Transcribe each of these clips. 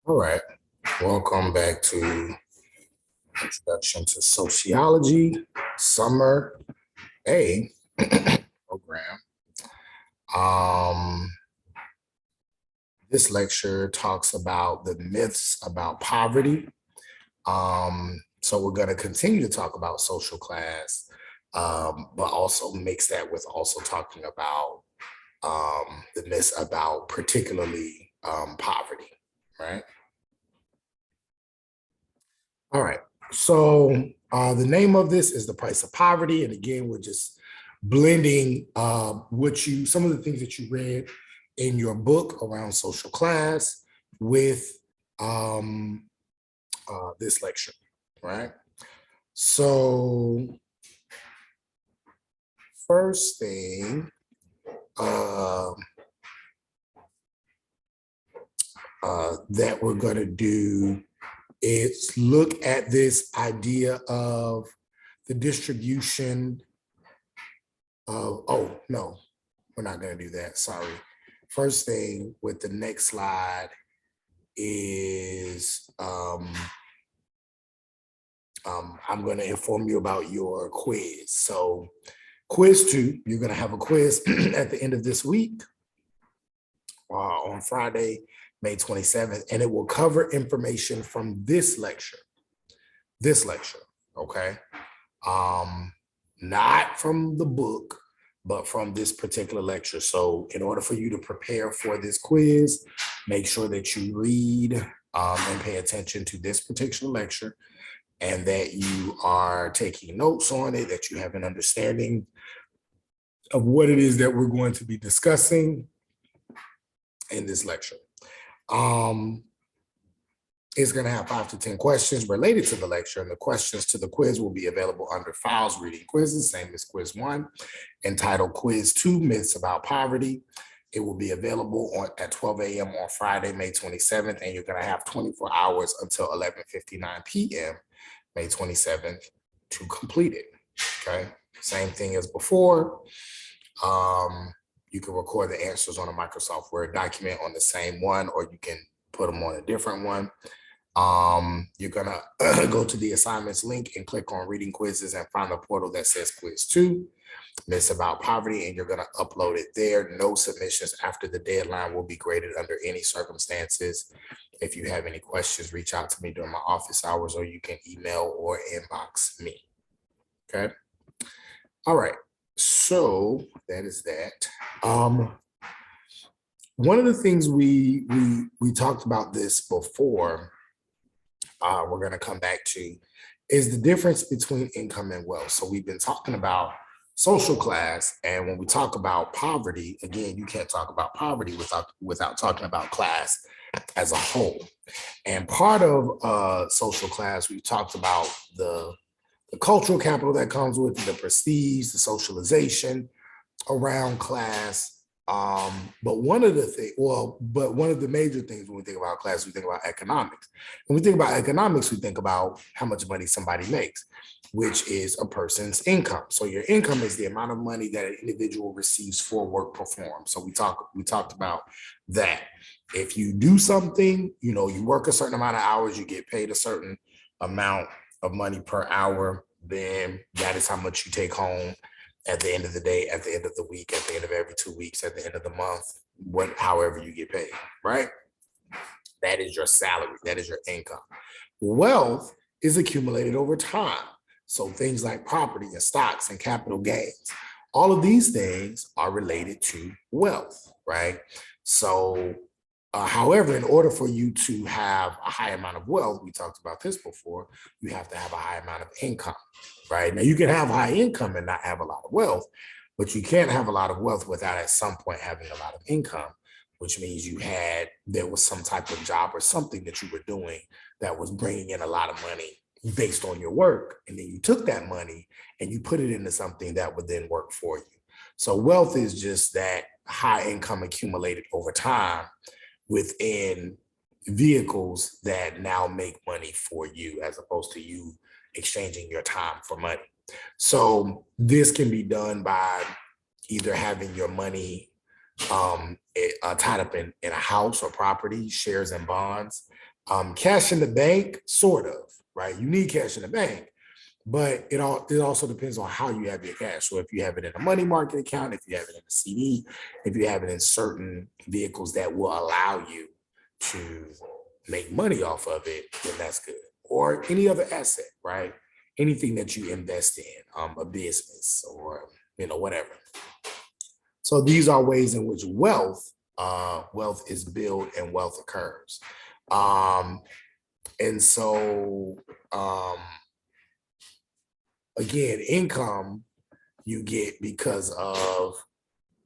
All right, welcome back to Introduction to Sociology, Summer A program. Um, this lecture talks about the myths about poverty. So we're going to continue to talk about social class, but also mix that with also talking about the myths about particularly poverty, right? All right. So the name of this is The Price of Poverty. And again, we're just blending some of the things that you read in your book around social class with this lecture, right? So first thing that we're going to do is look at this idea of the distribution of, oh, no, we're not going to do that. Sorry. First thing with the next slide is I'm going to inform you about your quiz. So quiz 2, you're going to have a quiz at the end of this week on Friday, May 27th, and it will cover information from this lecture, okay? Not from the book, but from this particular lecture. So in order for you to prepare for this quiz, make sure that you read and pay attention to this particular lecture, and that you are taking notes on it, that you have an understanding of what it is that we're going to be discussing in this lecture. It's going to have 5 to 10 questions related to the lecture, and the questions to the quiz will be available under Files Reading Quizzes, same as Quiz 1, entitled Quiz 2, Myths About Poverty. It will be available at 12 a.m. on Friday, May 27th, and you're going to have 24 hours until 11:59 p.m., May 27th, to complete it, okay? Same thing as before. You can record the answers on a Microsoft Word document on the same one, or you can put them on a different one. You're gonna go to the assignments link and click on reading quizzes and find the portal that says quiz 2, myths about poverty, and you're gonna upload it there. No submissions after the deadline will be graded under any circumstances. If you have any questions, reach out to me during my office hours, or you can email or inbox me, okay? All right, so that is that. One of the things we talked about this before, we're going to come back to, is the difference between income and wealth. So we've been talking about social class, and when we talk about poverty, again, you can't talk about poverty without talking about class as a whole. And part of social class, we talked about the cultural capital that comes with it, the prestige, the socialization around class. But one of the major things when we think about class, we think about economics. When we think about economics, we think about how much money somebody makes, which is a person's income. So your income is the amount of money that an individual receives for work performed. So we talked about that. If you do something, you work a certain amount of hours, you get paid a certain amount of money per hour, then that is how much you take home at the end of the day, at the end of the week, at the end of every 2 weeks, at the end of the month, however you get paid, right? That is your salary, that is your income. Wealth is accumulated over time. So things like property and stocks and capital gains, all of these things are related to wealth, right? So however, in order for you to have a high amount of wealth, we talked about this before, you have to have a high amount of income, right? Now, you can have high income and not have a lot of wealth, but you can't have a lot of wealth without at some point having a lot of income, which means there was some type of job or something that you were doing that was bringing in a lot of money based on your work. And then you took that money and you put it into something that would then work for you. So wealth is just that high income accumulated over time within vehicles that now make money for you, as opposed to you exchanging your time for money. So this can be done by either having your money tied up in a house or property, shares and bonds. Cash in the bank, sort of, right? You need cash in the bank, but it also depends on how you have your cash. So if you have it in a money market account, if you have it in a CD, if you have it in certain vehicles that will allow you to make money off of it, then that's good. Or any other asset, right? Anything that you invest in, a business or whatever. So these are ways in which wealth is built and wealth occurs. And so again, income you get because of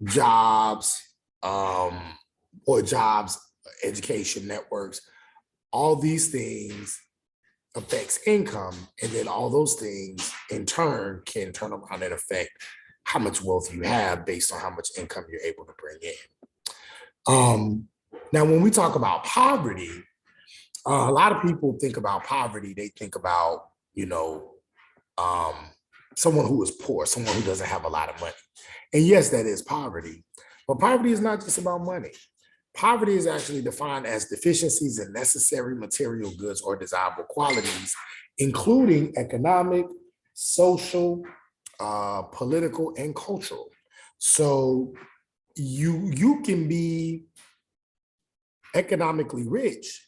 jobs, education networks. All these things affects income, and then all those things in turn can turn around and affect how much wealth you have based on how much income you're able to bring in. Now, when we talk about poverty, a lot of people think about poverty. They think about, someone who is poor, someone who doesn't have a lot of money. And yes, that is poverty. But poverty is not just about money. Poverty is actually defined as deficiencies in necessary material goods or desirable qualities, including economic, social, political, and cultural. So you can be economically rich,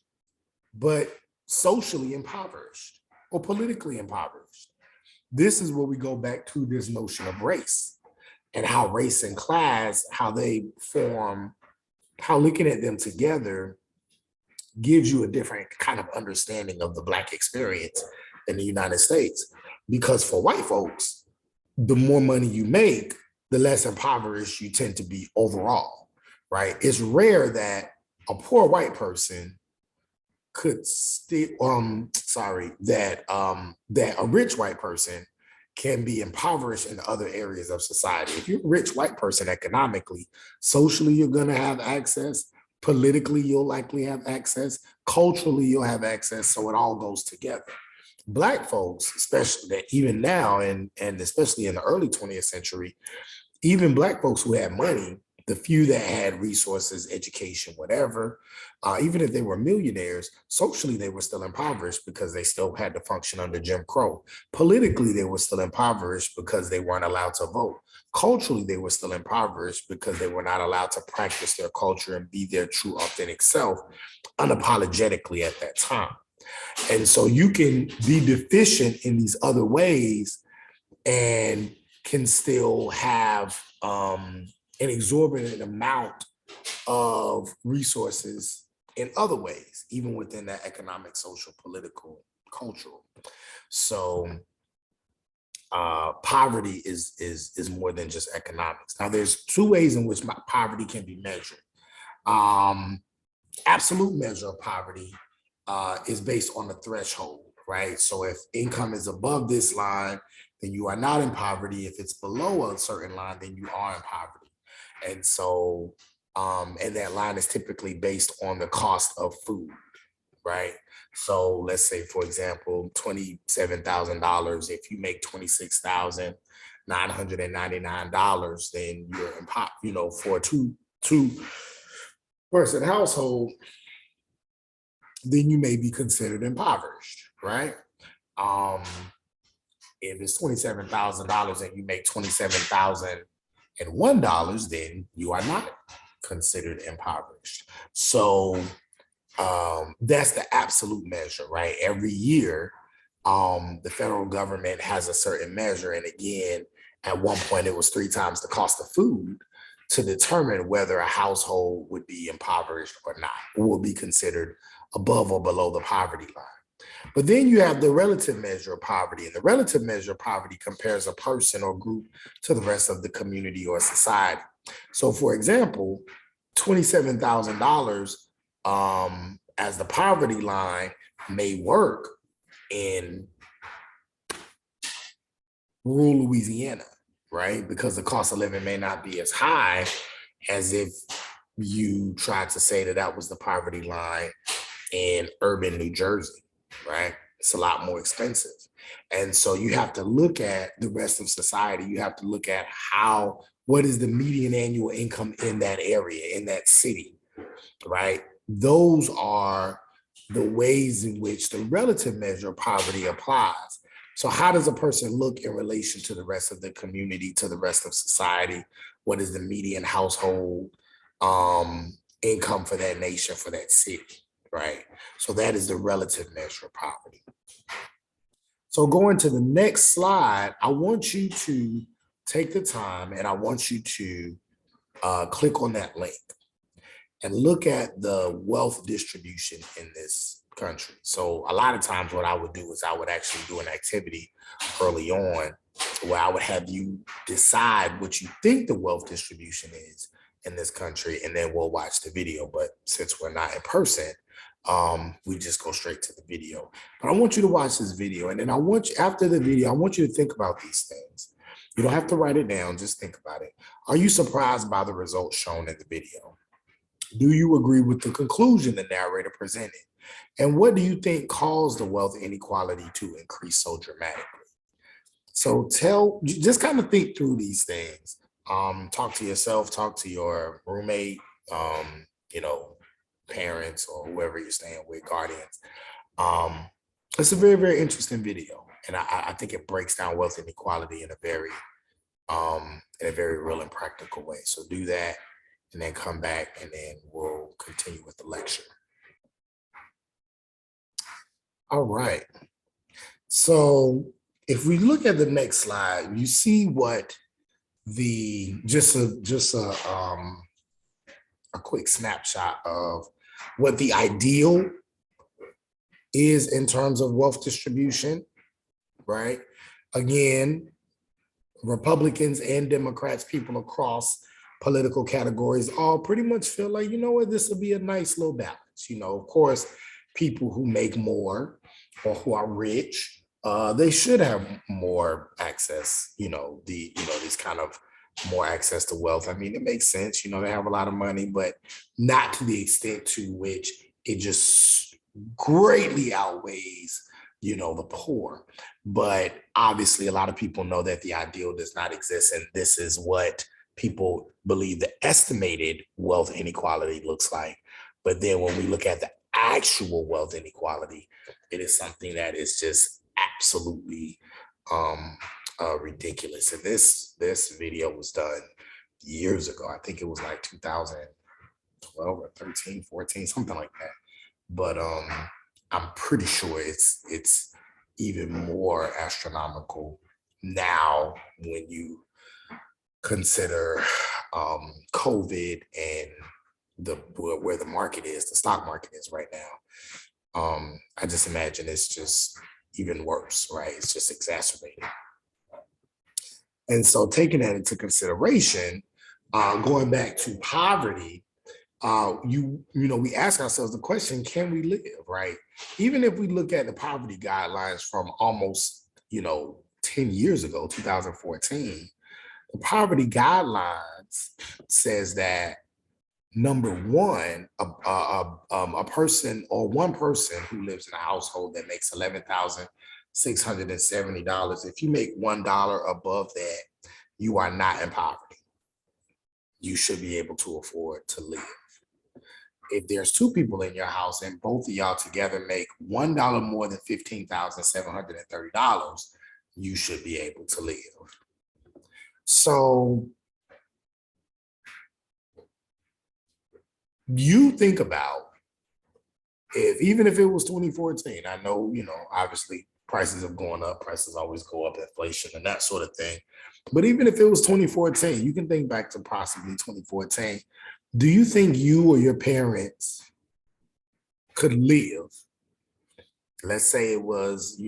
but socially impoverished or politically impoverished. This is where we go back to this notion of race and how race and class, how they form, how looking at them together gives you a different kind of understanding of the Black experience in the United States. Because for white folks, the more money you make, the less impoverished you tend to be overall, right? It's rare that a poor white person could still, that a rich white person can be impoverished in other areas of society. If you're a rich white person economically, socially, you're gonna have access. Politically, you'll likely have access. Culturally, you'll have access. So it all goes together. Black folks, especially even now, and especially in the early 20th century, even Black folks who had money, the few that had resources, education, whatever, even if they were millionaires, socially they were still impoverished because they still had to function under Jim Crow. Politically, they were still impoverished because they weren't allowed to vote. Culturally, they were still impoverished because they were not allowed to practice their culture and be their true, authentic self unapologetically at that time. And so you can be deficient in these other ways and can still have an exorbitant amount of resources in other ways, even within that economic, social, political, cultural. So poverty is more than just economics. Now, there's two ways in which poverty can be measured. Absolute measure of poverty is based on the threshold, right? So if income is above this line, then you are not in poverty. If it's below a certain line, then you are in poverty. And so, and that line is typically based on the cost of food, right? So let's say, for example, $27,000. If you make $26,999, then you're in for a two person household, then you may be considered impoverished, right? If it's $27,000 and you make $27,001, then you are not considered impoverished. So that's the absolute measure, right? Every year, the federal government has a certain measure. And again, at one point, it was 3 times the cost of food to determine whether a household would be impoverished or not, or will be considered above or below the poverty line. But then you have the relative measure of poverty, and the relative measure of poverty compares a person or group to the rest of the community or society. So for example, $27,000 as the poverty line may work in rural Louisiana, right? Because the cost of living may not be as high as if you tried to say that that was the poverty line in urban New Jersey, right? It's a lot more expensive. And so you have to look at the rest of society. You have to look at what is the median annual income in that area, in that city, right? Those are the ways in which the relative measure of poverty applies. So how does a person look in relation to the rest of the community, to the rest of society? What is the median household income for that nation, for that city, right? So that is the relative measure of poverty. So going to the next slide, I want you to take the time and I want you to click on that link and look at the wealth distribution in this country. So a lot of times what I would do is I would actually do an activity early on where I would have you decide what you think the wealth distribution is in this country, and then we'll watch the video. But since we're not in person, we just go straight to the video. But I want you to watch this video, and then I want you, after the video, I want you to think about these things. You don't have to write it down, just think about it. Are you surprised by the results shown in the video? Do you agree with the conclusion the narrator presented? And what do you think caused the wealth inequality to increase so dramatically? So just kind of think through these things. Talk to yourself, talk to your roommate, you know, parents or whoever you're staying with, guardians. It's a very, very interesting video. And I think it breaks down wealth inequality in a very real and practical way. So do that and then come back and then we'll continue with the lecture. All right. So if we look at the next slide, you see what just a quick snapshot of what the ideal is in terms of wealth distribution, right? Again, Republicans and Democrats, people across political categories all pretty much feel like, you know what, this will be a nice little balance. You know, of course, people who make more or who are rich, they should have more access, these kind of more access to wealth. I mean, it makes sense, they have a lot of money, but not to the extent to which it just greatly outweighs, the poor. But obviously, a lot of people know that the ideal does not exist. And this is what people believe the estimated wealth inequality looks like. But then when we look at the actual wealth inequality, it is something that is just absolutely ridiculous. And this video was done years ago. I think it was like 2012 or 13, 14, something like that. But I'm pretty sure it's even more astronomical now when you consider COVID and where the market is, the stock market is right now. I just imagine it's just even worse, right? It's just exacerbated. And so taking that into consideration, going back to poverty, we ask ourselves the question, can we live, right? Even if we look at the poverty guidelines from almost, 10 years ago, 2014, the poverty guidelines says that number one, a person or one person who lives in a household that makes $11,670, if you make $1 above that, you are not in poverty. You should be able to afford to live. If there's two people in your house and both of y'all together make $1 more than $15,730, you should be able to live. So you think about even if it was 2014, I know, obviously prices have gone up, prices always go up, inflation and that sort of thing. But even if it was 2014, you can think back to possibly 2014. Do you think you or your parents could live? Let's say it was,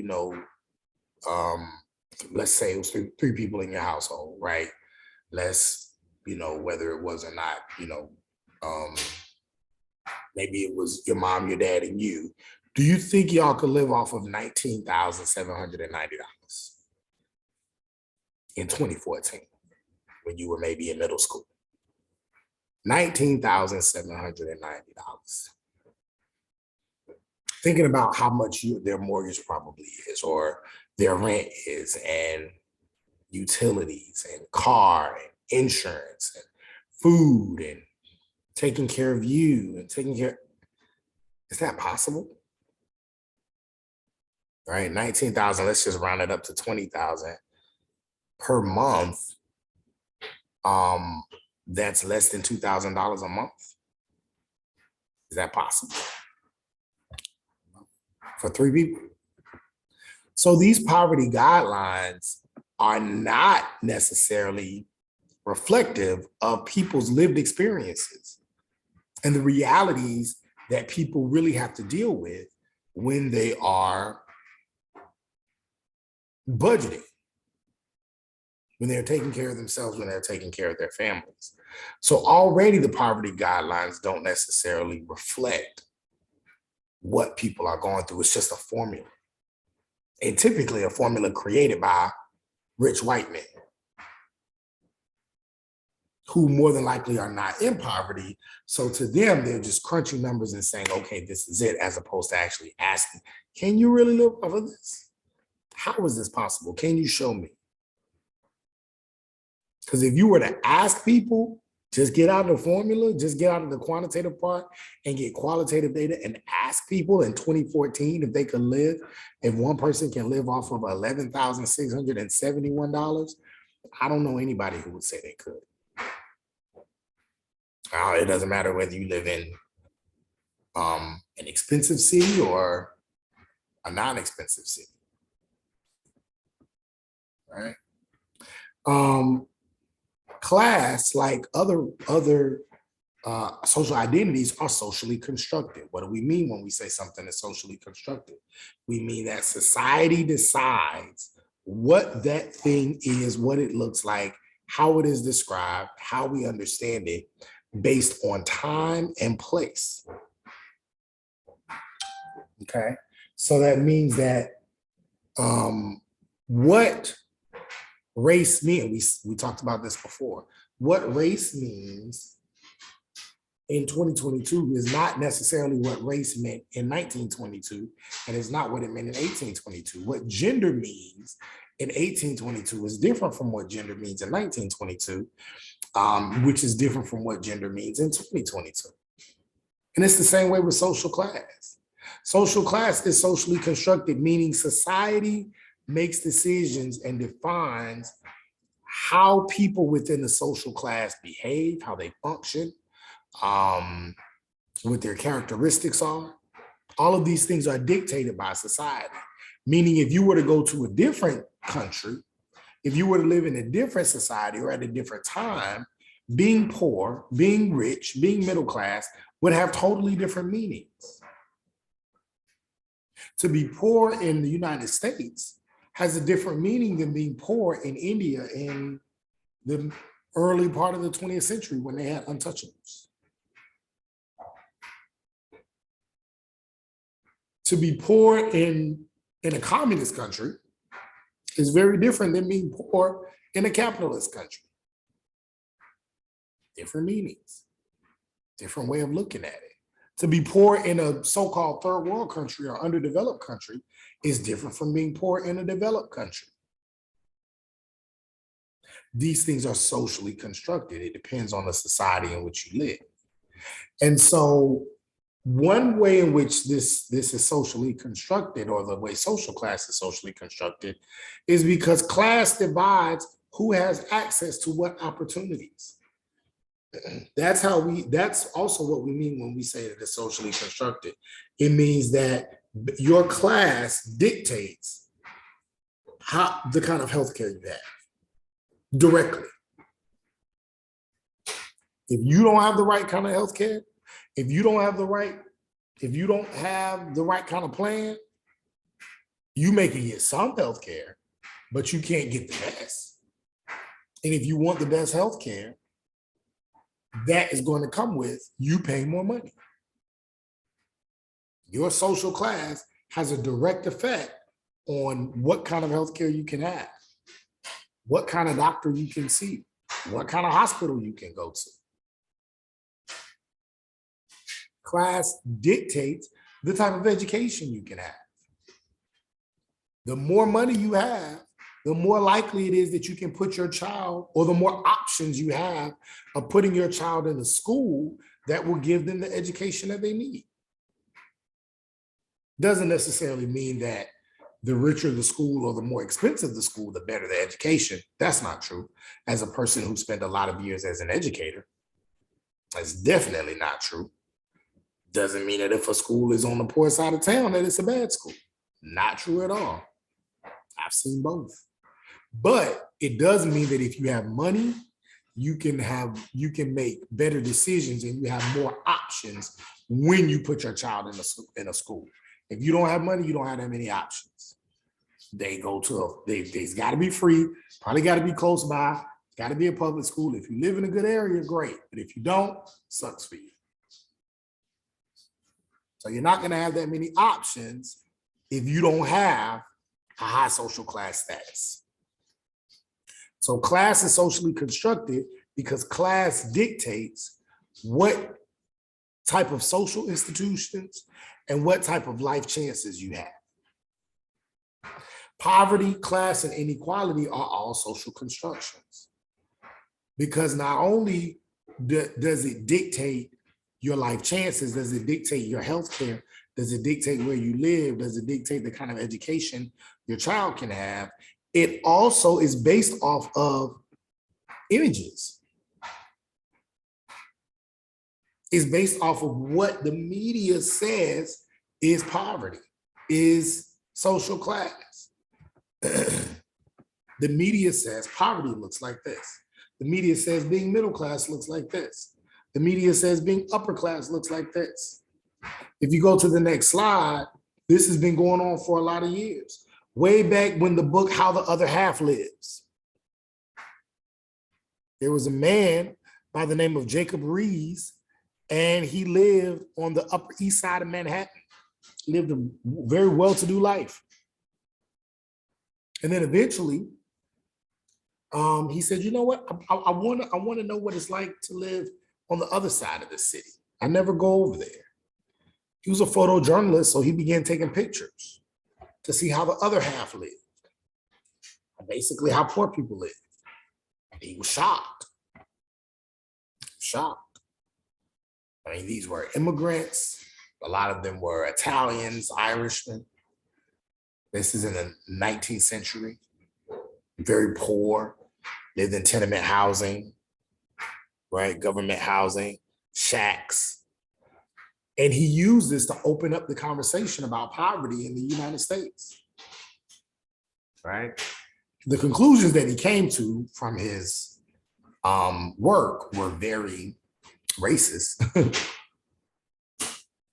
let's say it was three people in your household, right? Whether it was or not, maybe it was your mom, your dad, and you. Do you think y'all could live off of $19,790 in 2014 when you were maybe in middle school? $19,790. Thinking about how much their mortgage probably is, or their rent is, and utilities and car and insurance and food and taking care of you and taking care. Is that possible? Right, 19,000, let's just round it up to 20,000 per month. That's less than $2,000 a month. Is that possible? For 3 people? So these poverty guidelines are not necessarily reflective of people's lived experiences and the realities that people really have to deal with when they are budgeting, when they're taking care of themselves, when they're taking care of their families. So already the poverty guidelines don't necessarily reflect what people are going through. It's just a formula. And typically a formula created by rich white men who more than likely are not in poverty. So to them, they're just crunching numbers and saying, okay, this is it, as opposed to actually asking, can you really live off of this? How is this possible? Can you show me? Because if you were to ask people, just get out of the formula, just get out of the quantitative part and get qualitative data and ask people in 2014 if they could live, if one person can live off of $11,671, I don't know anybody who would say they could. It doesn't matter whether you live in an expensive city or a non-expensive city, right? Class, like other social identities, are socially constructed. What do we mean when we say something is socially constructed? We mean that society decides what that thing is, what it looks like, how it is described, how we understand it, based on time and place. Okay, so that means that what race means, we talked about this before, what race means in 2022 is not necessarily what race meant in 1922, and it's not what it meant in 1822. What gender means in 1822 is different from what gender means in 1922, which is different from what gender means in 2022. And it's the same way with social class. Social class is socially constructed, meaning society makes decisions and defines how people within the social class behave, how they function, what their characteristics are. All of these things are dictated by society. Meaning if you were to go to a different country, if you were to live in a different society or at a different time, being poor, being rich, being middle class would have totally different meanings. To be poor in the United States has a different meaning than being poor in India in the early part of the 20th century when they had untouchables. To be poor in a communist country is very different than being poor in a capitalist country. Different meanings, different way of looking at it. To be poor in a so-called third world country or underdeveloped country is different from being poor in a developed country. These things are socially constructed. It depends on the society in which you live. And so one way in which this is socially constructed, or the way social class is socially constructed, is because class divides who has access to what opportunities. That's also what we mean when we say that it's socially constructed. It means that your class dictates the kind of healthcare you have directly. If you don't have the right kind of healthcare, if you don't have the right kind of plan, you may can get some healthcare, but you can't get the best. And if you want the best healthcare, that is going to come with you paying more money. Your social class has a direct effect on what kind of healthcare you can have, what kind of doctor you can see, what kind of hospital you can go to. Class dictates the type of education you can have. The more money you have, the more likely it is that you can put your child, or the more options you have of putting your child in a school that will give them the education that they need. Doesn't necessarily mean that the richer the school or the more expensive the school, the better the education. That's not true. As a person who spent a lot of years as an educator, that's definitely not true. Doesn't mean that if a school is on the poor side of town that it's a bad school. Not true at all. I've seen both. But it does mean that if you have money, you can make better decisions and you have more options when you put your child in a school. If you don't have money, you don't have that many options. They's got to be free, probably got to be close by, got to be a public school. If you live in a good area, great. But if you don't, sucks for you. So you're not going to have that many options if you don't have a high social class status. So class is socially constructed because class dictates what type of social institutions and what type of life chances you have. Poverty, class, and inequality are all social constructions, because not only does it dictate your life chances, does it dictate your health care, does it dictate where you live, does it dictate the kind of education your child can have, it also is based off of images. It's based off of what the media says is poverty, is social class. The media says poverty looks like this. The media says being middle class looks like this. The media says being upper class looks like this. If you go to the next slide, this has been going on for a lot of years. Way back when the book How the Other Half Lives, there was a man by the name of Jacob Rees, and he lived on the Upper East Side of Manhattan, lived a very well-to-do life. And then eventually, he said, you know what? I want to know what it's like to live on the other side of the city. I never go over there. He was a photojournalist, so he began taking pictures to see how the other half lived, basically how poor people live. And he was shocked. Shocked. I mean, these were immigrants. A lot of them were Italians, Irishmen. This is in the 19th century. Very poor, lived in tenement housing, right? Government housing, shacks. And he used this to open up the conversation about poverty in the United States, right? The conclusions that he came to from his work were very racist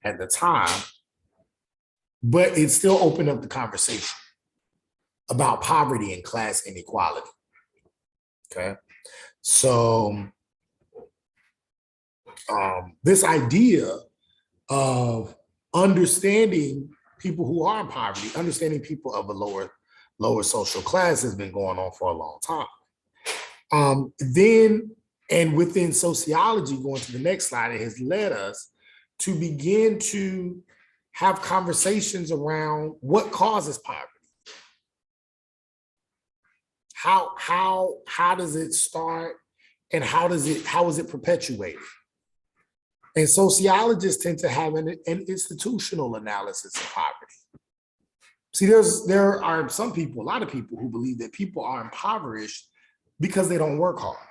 at the time, but it still opened up the conversation about poverty and class inequality, okay? So this idea of understanding people who are in poverty, understanding people of a lower social class has been going on for a long time. Then, and within sociology, going to the next slide, it has led us to begin to have conversations around what causes poverty. How does it start, and how is it perpetuated? And sociologists tend to have an institutional analysis of poverty. See, there are some people, a lot of people who believe that people are impoverished because they don't work hard.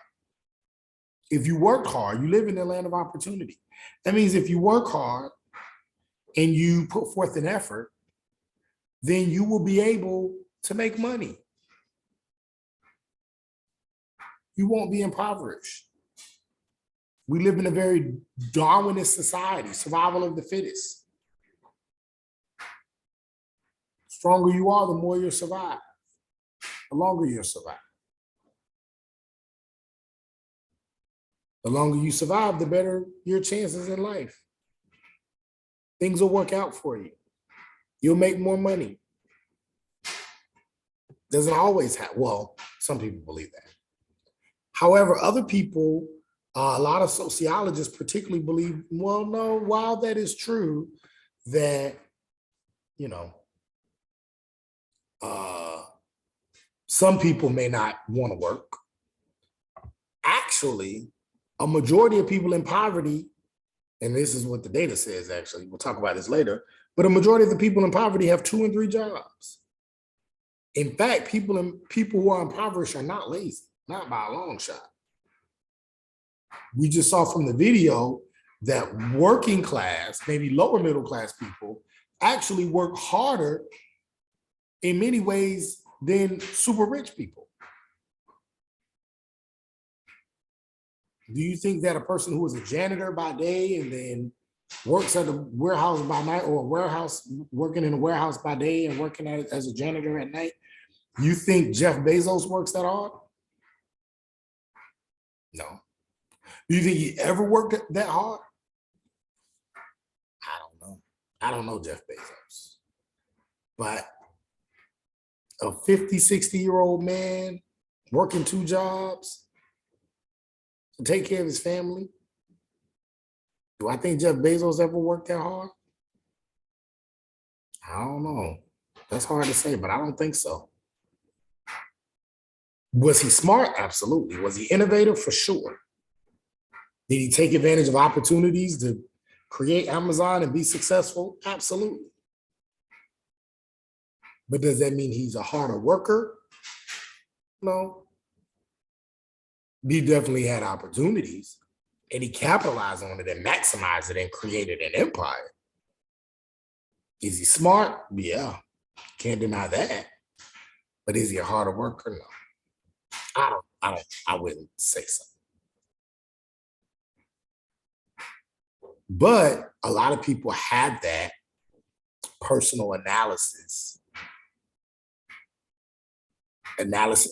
If you work hard, you live in the land of opportunity. That means if you work hard and you put forth an effort, then you will be able to make money. You won't be impoverished. We live in a very Darwinist society, survival of the fittest. The stronger you are, the more you'll survive, the longer you'll survive. The longer you survive, the better your chances in life. Things will work out for you. You'll make more money. Doesn't always happen. Well, some people believe that. However, other people, a lot of sociologists particularly believe, well, no, while that is true, that, Some people may not want to work. Actually, a majority of people in poverty, and this is what the data says, actually, we'll talk about this later, but a majority of the people in poverty have 2 and 3 jobs. In fact, people who are impoverished are not lazy, not by a long shot. We just saw from the video that working class, maybe lower middle class people, actually work harder in many ways than super rich people. Do you think that a person who is a janitor by day and then works at a warehouse by night, or working in a warehouse by day and working at it as a janitor at night, you think Jeff Bezos works that hard? No. Do you think he ever worked that hard? I don't know. I don't know Jeff Bezos. But a 50, 60-year-old man working 2 jobs to take care of his family. Do I think Jeff Bezos ever worked that hard? I don't know. That's hard to say, but I don't think so. Was he smart? Absolutely. Was he innovative? For sure. Did he take advantage of opportunities to create Amazon and be successful? Absolutely. But does that mean he's a harder worker? No. He definitely had opportunities, and he capitalized on it and maximized it and created an empire. Is he smart? Yeah, can't deny that. But is he a harder worker? No. I wouldn't say so. But a lot of people have that personal analysis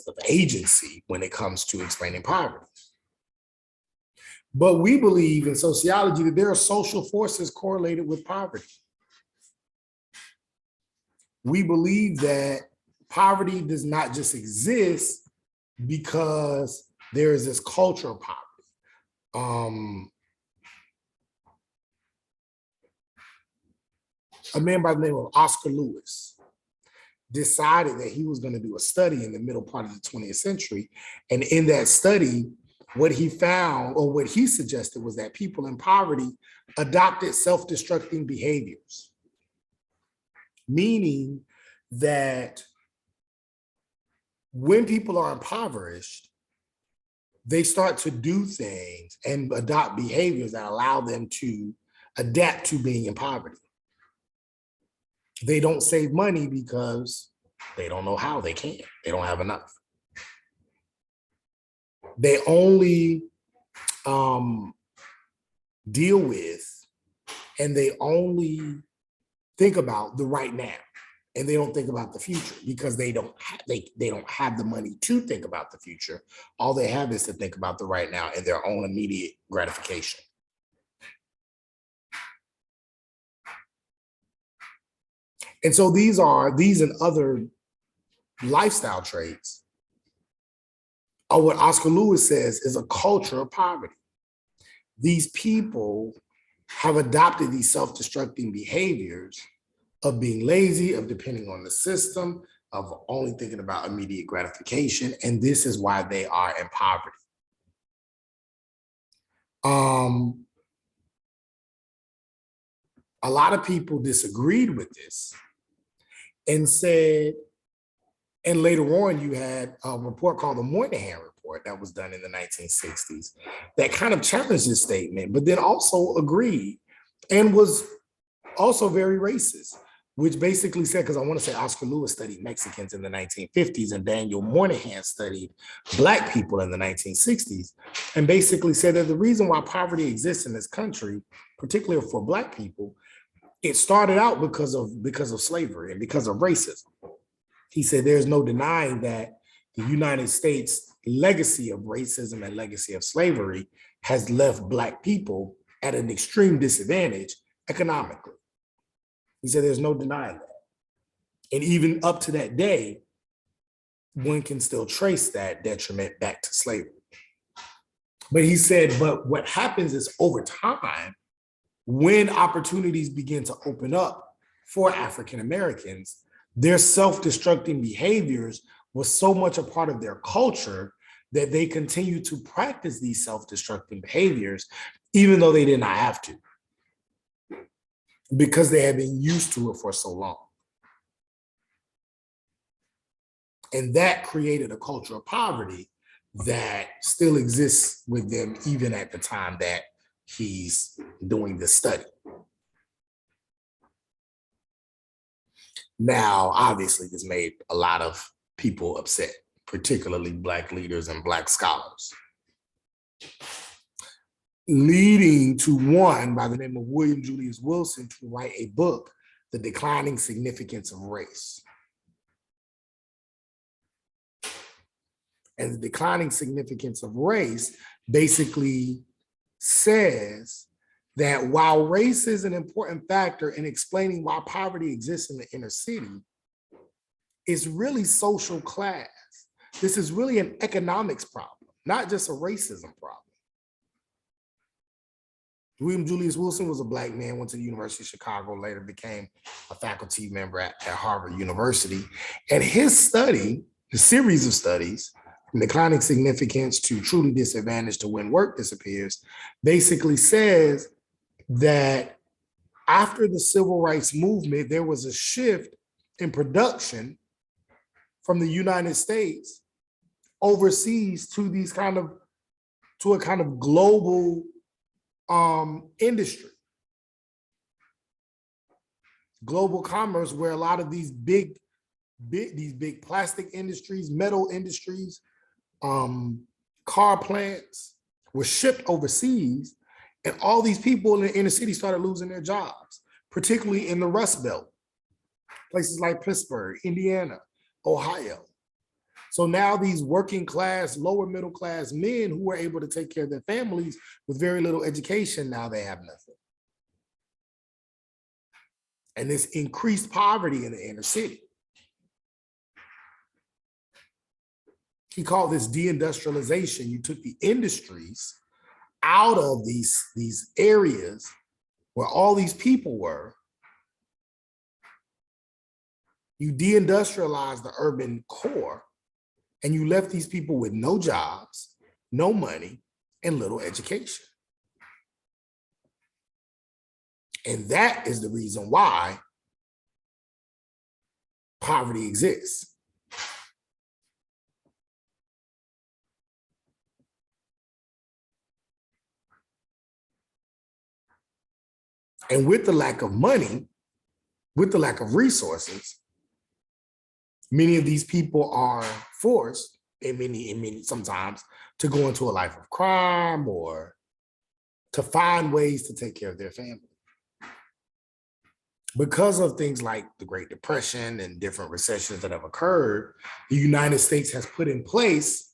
of agency when it comes to explaining poverty. But we believe in sociology that there are social forces correlated with poverty. We believe that poverty does not just exist because there is this culture of poverty. A man by the name of Oscar Lewis decided that he was going to do a study in the middle part of the 20th century. And in that study, what he found, or what he suggested, was that people in poverty adopted self-destructing behaviors. Meaning that when people are impoverished, they start to do things and adopt behaviors that allow them to adapt to being in poverty. They don't save money because they don't know how. They can't. They don't have enough. They only deal with, and they only think about the right now, and they don't think about the future because they don't have the money to think about the future. All they have is to think about the right now and their own immediate gratification. And so these and other lifestyle traits are what Oscar Lewis says is a culture of poverty. These people have adopted these self-destructing behaviors of being lazy, of depending on the system, of only thinking about immediate gratification, and this is why they are in poverty. A lot of people disagreed with this and said, and later on you had a report called the Moynihan Report that was done in the 1960s that kind of challenged this statement, but then also agreed and was also very racist, which basically said, because I want to say Oscar Lewis studied Mexicans in the 1950s and Daniel Moynihan studied Black people in the 1960s, and basically said that the reason why poverty exists in this country, particularly for Black people, it started out because of slavery and because of racism. He said there's no denying that the United States legacy of racism and legacy of slavery has left Black people at an extreme disadvantage economically. He said there's no denying that. And even up to that day, one can still trace that detriment back to slavery. But he said, but what happens is over time, when opportunities begin to open up for African Americans, their self-destructing behaviors was so much a part of their culture that they continue to practice these self-destructing behaviors, even though they did not have to, because they had been used to it for so long. And that created a culture of poverty that still exists with them even at the time that he's doing the study. Now, obviously, this made a lot of people upset, particularly Black leaders and Black scholars, leading to one by the name of William Julius Wilson to write a book, The Declining Significance of Race. And the declining significance of race basically says that while race is an important factor in explaining why poverty exists in the inner city, it's really social class. This is really an economics problem, not just a racism problem. William Julius Wilson was a Black man, went to the University of Chicago, later became a faculty member at Harvard University. And his study, the series of studies, from declining significance to truly disadvantaged to when work disappears, basically says that after the civil rights movement, there was a shift in production from the United States overseas to a kind of global industry, global commerce, where a lot of these big plastic industries, metal industries, car plants were shipped overseas, and all these people in the inner city started losing their jobs, particularly in the Rust Belt, places like Pittsburgh, Indiana, Ohio. So now these working class, lower middle class men who were able to take care of their families with very little education, now they have nothing. And this increased poverty in the inner city. He called this deindustrialization. You took the industries out of these areas where all these people were. You deindustrialized the urban core, and you left these people with no jobs, no money, and little education. And that is the reason why poverty exists. And with the lack of money, with the lack of resources, many of these people are forced, sometimes, to go into a life of crime or to find ways to take care of their family. Because of things like the Great Depression and different recessions that have occurred, the United States has put in place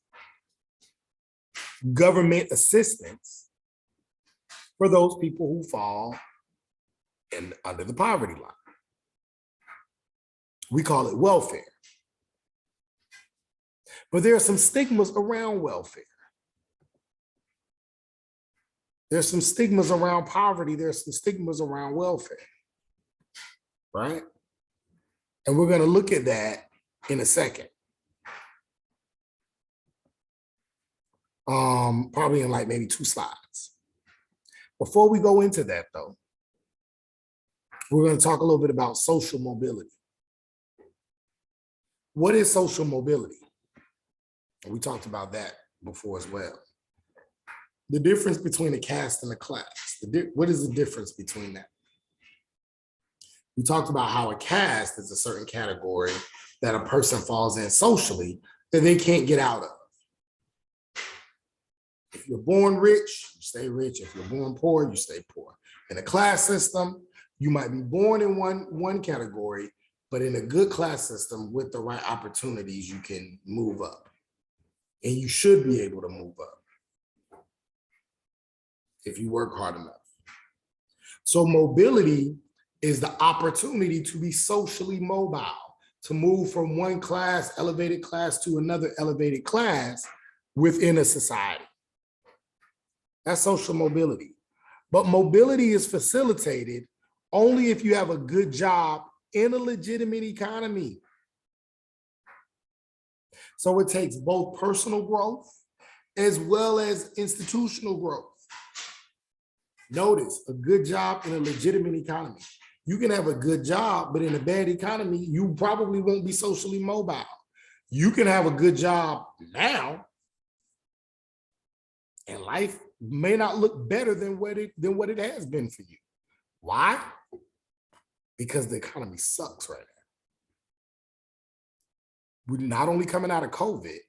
government assistance for those people who fall under the poverty line. We call it welfare. But there are some stigmas around welfare. There's some stigmas around poverty. There's some stigmas around welfare, right? And we're going to look at that in a second. Probably in like maybe 2 slides. Before we go into that though, we're going to talk a little bit about social mobility. What is social mobility? We talked about that before as well. The difference between a caste and a class. What is the difference between that? We talked about how a caste is a certain category that a person falls in socially that they can't get out of. If you're born rich, you stay rich. If you're born poor, you stay poor. In a class system, you might be born in one category, but in a good class system with the right opportunities, you can move up. And you should be able to move up if you work hard enough. So mobility is the opportunity to be socially mobile, to move from one class, elevated class, to another elevated class within a society. That's social mobility. But mobility is facilitated only if you have a good job in a legitimate economy. So it takes both personal growth as well as institutional growth. Notice a good job in a legitimate economy. You can have a good job, but in a bad economy, you probably won't be socially mobile. You can have a good job now, and life may not look better than what it has been for you. Why? Because the economy sucks right now. We're not only coming out of COVID,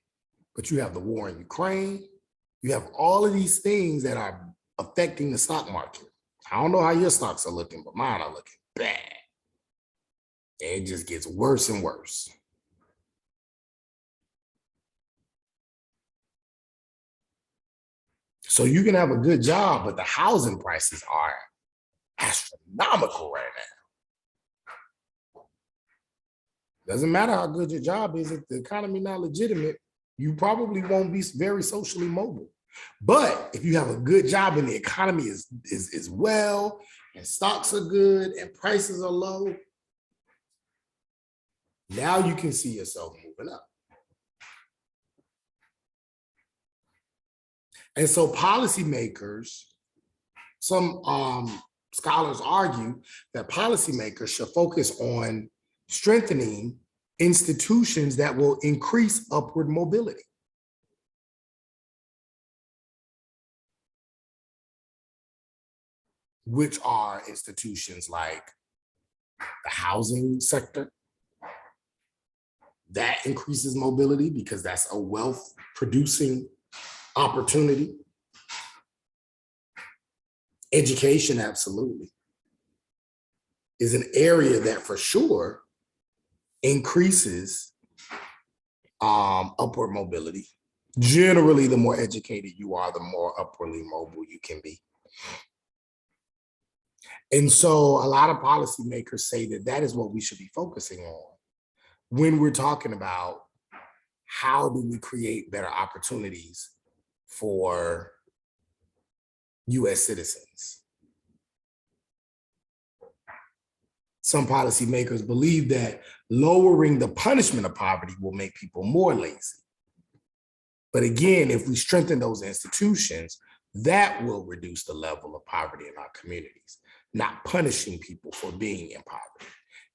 but you have the war in Ukraine. You have all of these things that are affecting the stock market. I don't know how your stocks are looking, but mine are looking bad. It just gets worse and worse. So you can have a good job, but the housing prices are astronomical right now. Doesn't matter how good your job is, if the economy not legitimate, you probably won't be very socially mobile. But if you have a good job and the economy is well, and stocks are good and prices are low, now you can see yourself moving up. And so policymakers, some scholars argue that policymakers should focus on strengthening institutions that will increase upward mobility. Which are institutions like the housing sector. That increases mobility because that's a wealth producing opportunity. Education, absolutely, is an area that for sure increases upward mobility. Generally, the more educated you are, the more upwardly mobile you can be. And so a lot of policymakers say that that is what we should be focusing on when we're talking about how do we create better opportunities for US citizens. Some policymakers believe that lowering the punishment of poverty will make people more lazy. But again, if we strengthen those institutions, that will reduce the level of poverty in our communities, not punishing people for being in poverty.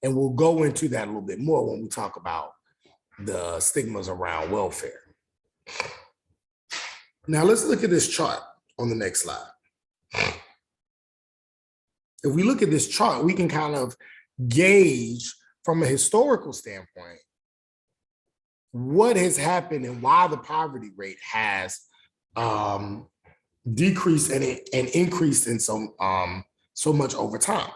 And we'll go into that a little bit more when we talk about the stigmas around welfare. Now let's look at this chart on the next slide. If we look at this chart, we can kind of gauge from a historical standpoint what has happened and why the poverty rate has decreased and increased in so much over time.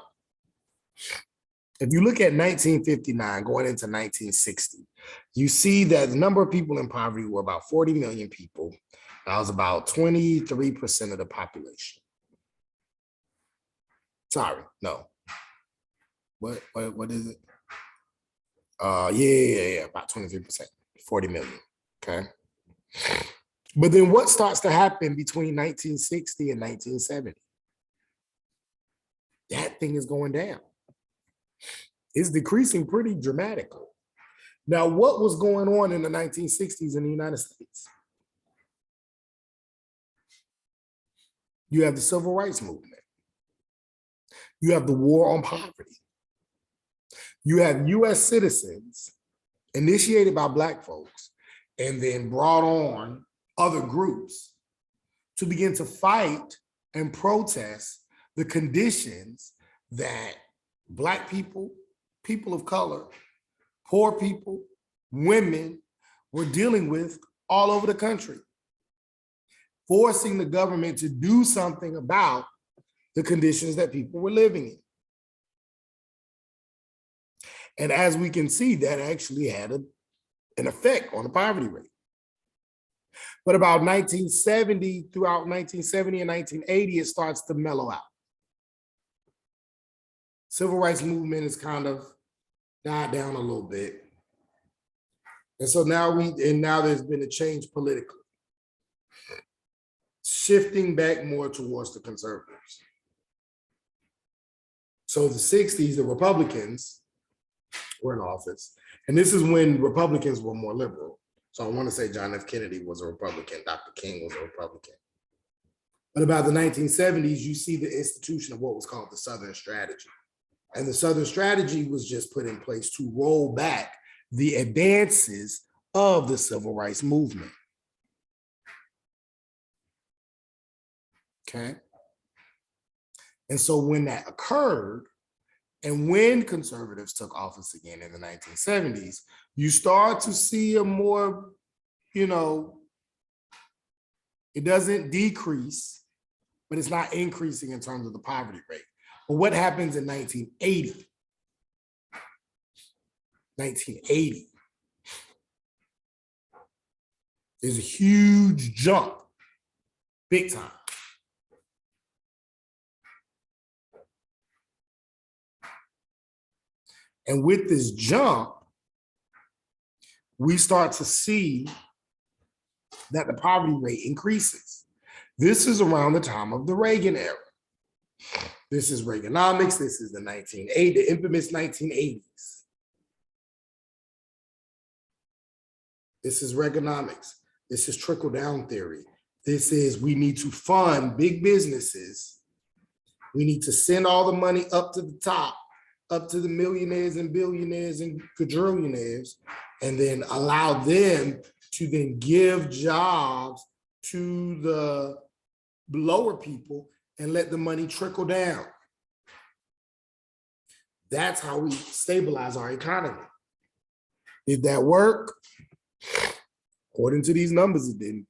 If you look at 1959 going into 1960, you see that the number of people in poverty were about 40 million people. That was about 23% of the population. Sorry, no. What is it? Yeah, about 23%, 40 million, okay? But then what starts to happen between 1960 and 1970? That thing is going down. It's decreasing pretty dramatically. Now, what was going on in the 1960s in the United States? You have the civil rights movement. You have the war on poverty. You have US citizens initiated by Black folks and then brought on other groups to begin to fight and protest the conditions that Black people, people of color, poor people, women were dealing with all over the country, forcing the government to do something about the conditions that people were living in. And as we can see, that actually had an effect on the poverty rate. But about 1970, throughout 1970 and 1980, it starts to mellow out. Civil rights movement has kind of died down a little bit. And so now there's been a change politically, shifting back more towards the conservatives. So the 60s, the Republicans were in office. And this is when Republicans were more liberal. So I want to say John F. Kennedy was a Republican, Dr. King was a Republican. But about the 1970s, you see the institution of what was called the Southern Strategy. And the Southern Strategy was just put in place to roll back the advances of the civil rights movement. Okay. And so when that occurred, and when conservatives took office again in the 1970s, you start to see a more, it doesn't decrease, but it's not increasing in terms of the poverty rate. But what happens in 1980? 1980, there's a huge jump, big time. And with this jump, we start to see that the poverty rate increases. This is around the time of the Reagan era. This is Reaganomics. This is the infamous 1980s. This is Reaganomics. This is trickle-down theory. This is we need to fund big businesses. We need to send all the money up to the top, up to the millionaires and billionaires and quadrillionaires, and then allow them to then give jobs to the lower people and let the money trickle down. That's how we stabilize our economy. Did that work? According to these numbers, it didn't.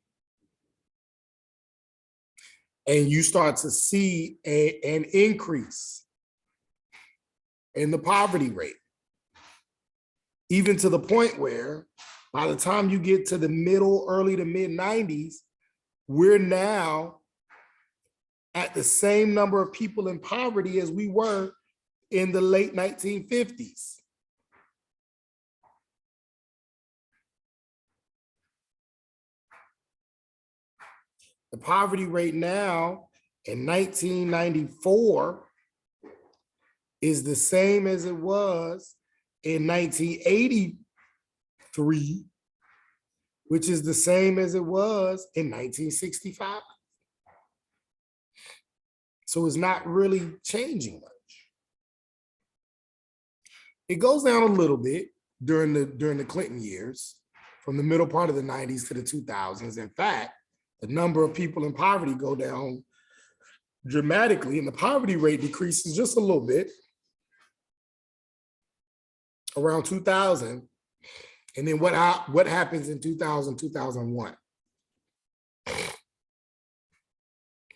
And you start to see an increase in the poverty rate, even to the point where by the time you get to the early to mid 90s, we're now at the same number of people in poverty as we were in the late 1950s. The poverty rate now in 1994 is the same as it was in 1983, which is the same as it was in 1965. So it's not really changing much. It goes down a little bit during the Clinton years, from the middle part of the 90s to the 2000s. In fact, the number of people in poverty go down dramatically, and the poverty rate decreases just a little bit around 2000. And then what happens in 2000, 2001?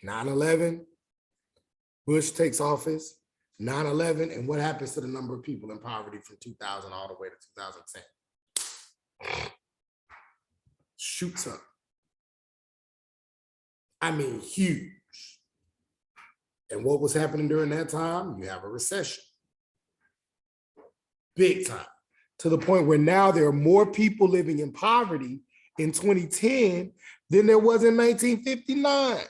9/11, Bush takes office, 9/11, and what happens to the number of people in poverty from 2000 all the way to 2010? Shoots up. I mean, huge. And what was happening during that time? You have a recession. Big time. To the point where now there are more people living in poverty in 2010 than there was in 1959.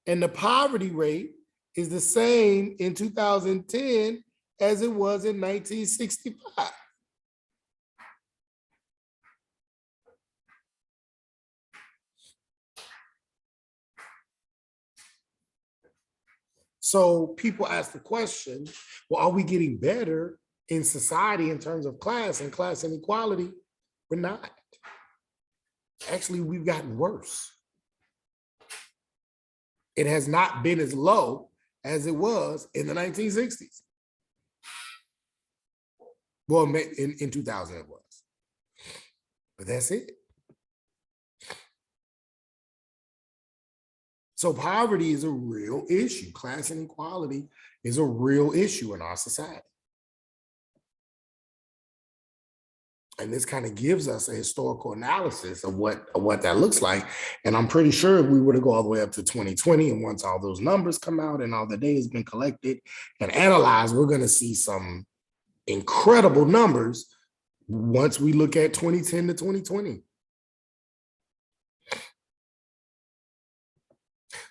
And the poverty rate is the same in 2010 as it was in 1965. So people ask the question, well, are we getting better in society in terms of class and class inequality? We're not. Actually, we've gotten worse. It has not been as low as it was in the 1960s. Well, in 2000 it was. But that's it. So poverty is a real issue. Class inequality is a real issue in our society. And this kind of gives us a historical analysis of what that looks like. And I'm pretty sure if we were to go all the way up to 2020, and once all those numbers come out and all the data has been collected and analyzed, we're going to see some incredible numbers once we look at 2010 to 2020.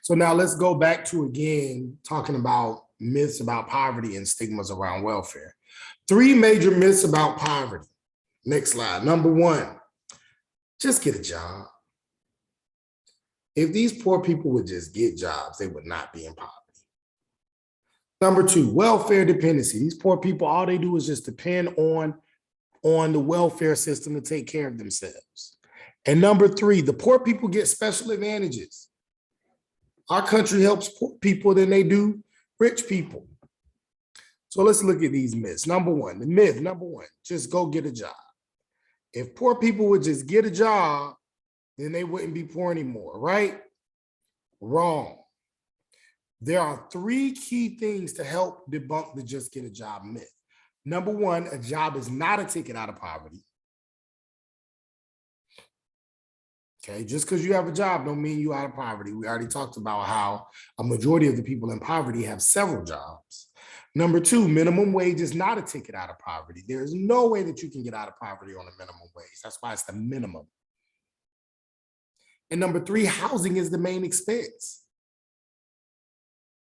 So now let's go back to, again, talking about myths about poverty and stigmas around welfare. 3 major myths about poverty. Next slide. Number 1, Just get a job. If these poor people would just get jobs, they would not be in poverty. Number two, welfare dependency. These poor people, all they do is just depend on the welfare system to take care of themselves. And number three, the poor people get special advantages. Our country helps poor people than they do rich people. So let's look at these myths. Number one, the myth, number one, just go get a job. If poor people would just get a job, then they wouldn't be poor anymore, right? Wrong. There are three key things to help debunk the just get a job myth. Number one, a job is not a ticket out of poverty. Okay, just because you have a job don't mean you're out of poverty. We already talked about how a majority of the people in poverty have several jobs. Number two, minimum wage is not a ticket out of poverty. There is no way that you can get out of poverty on a minimum wage. That's why it's the minimum. And number three, housing is the main expense.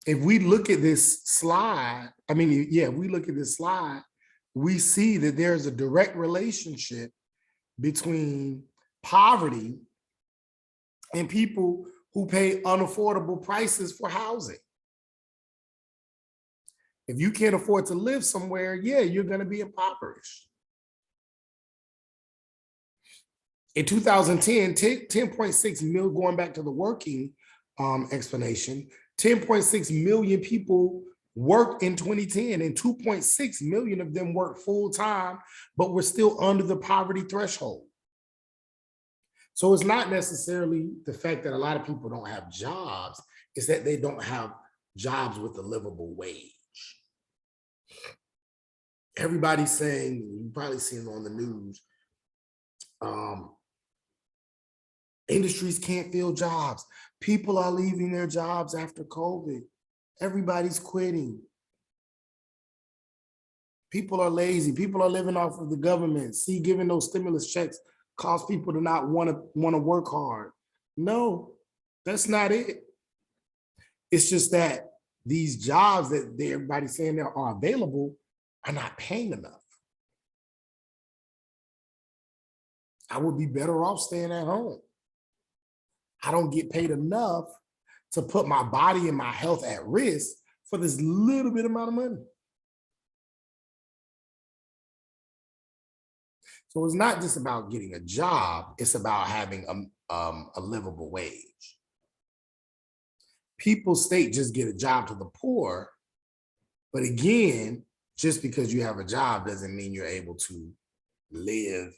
If we look at this slide, we see that there's a direct relationship between poverty and people who pay unaffordable prices for housing. If you can't afford to live somewhere, yeah, you're going to be impoverished. In 2010, 10.6 million, going back to the working explanation, 10.6 million people worked in 2010 and 2.6 million of them worked full time, but were still under the poverty threshold. So it's not necessarily the fact that a lot of people don't have jobs, it's that they don't have jobs with a livable wage. Everybody's saying, you've probably seen it on the news, industries can't fill jobs. People are leaving their jobs after COVID. Everybody's quitting. People are lazy. People are living off of the government. See, giving those stimulus checks cause people to not want to work hard. No, that's not it. It's just that these jobs that everybody's saying there are available are not paying enough. I would be better off staying at home. I don't get paid enough to put my body and my health at risk for this little bit amount of money. So it's not just about getting a job, it's about having a livable wage. People state just get a job to the poor, but again, just because you have a job doesn't mean you're able to live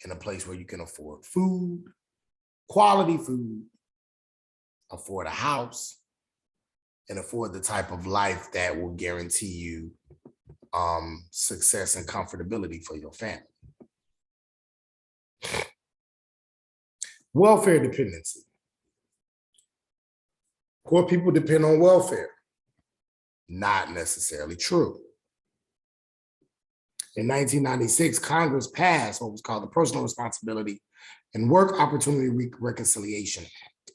in a place where you can afford food, quality food, afford a house, and afford the type of life that will guarantee you success and comfortability for your family. Welfare dependency. Poor people depend on welfare. Not necessarily true. In 1996, Congress passed what was called the Personal Responsibility and Work Opportunity Reconciliation Act.